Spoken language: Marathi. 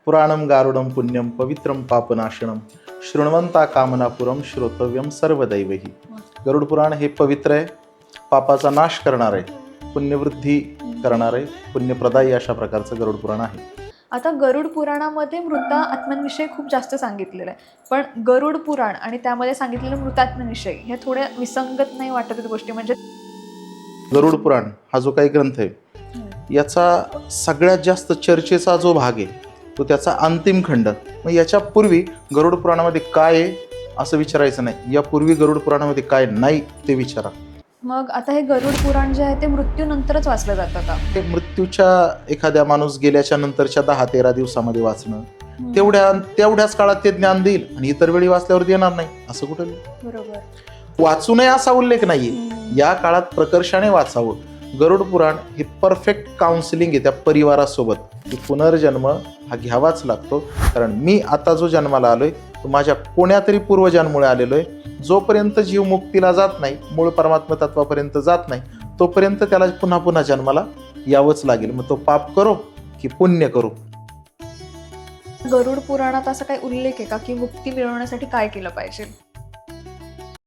पुराणम गारुडम पुण्यम पवित्रम पापनाशनम शृण्वंता कामनापुरम श्रोतव्यम सर्वदैवही. गरुड पुराण हे पवित्र आहे, पापाचा नाश करणार आहे, पुण्यवृद्धी करणार आहे, पुण्यप्रदायी अशा प्रकारचं गरुड पुराण आहे. आता गरुड पुराणामध्ये मृतात्म्यांविषयी खूप जास्त सांगितलेलं आहे, पण गरुड पुराण आणि त्यामध्ये सांगितलेलं मृतात्म्यांविषयी हे थोड्या विसंगत नाही वाटत आहेत गोष्टी. म्हणजे गरुड पुराण हा जो काही ग्रंथ आहे याचा सगळ्यात जास्त चर्चेचा जो भाग आहे तो त्याचा अंतिम खंड. मग याच्या पूर्वी गरुड पुराणामध्ये काय आहे असं विचारायचं नाही, यापूर्वी गरुड पुराणामध्ये काय नाही ते विचारा. मग आता हे गरुड पुराण जे आहे ते मृत्यूनंतरच वाचलं जातं का? ते मृत्यूच्या एखाद्या माणूस गेल्याच्या नंतरच्या 10-13 दिवसामध्ये वाचणं, तेवढ्याच काळात ते ज्ञान देईल आणि इतर वेळी वाचल्यावर देणार नाही असं कुठं. बरोबर, वाचू नये असा उल्लेख नाहीये, या काळात प्रकर्षाने वाचावं. गरुड पुराण हे परफेक्ट काउन्सिलिंग आहे त्या परिवारासोबत की पुनर्जन्म हा घ्यावाच लागतो. कारण मी आता जो जन्माला आलोय तो माझ्या कोण्या तरी पूर्वजांमुळे आलेलो आहे. जोपर्यंत जीव मुक्तीला जात नाही, मूळ परमात्मा तत्वापर्यंत जात नाही, तोपर्यंत त्याला पुन्हा पुन्हा जन्माला यावंच लागेल. मग तो पाप करो की पुण्य करो. गरुड पुराणात असा काही उल्लेख आहे का की मुक्ती मिळवण्यासाठी काय केलं पाहिजे?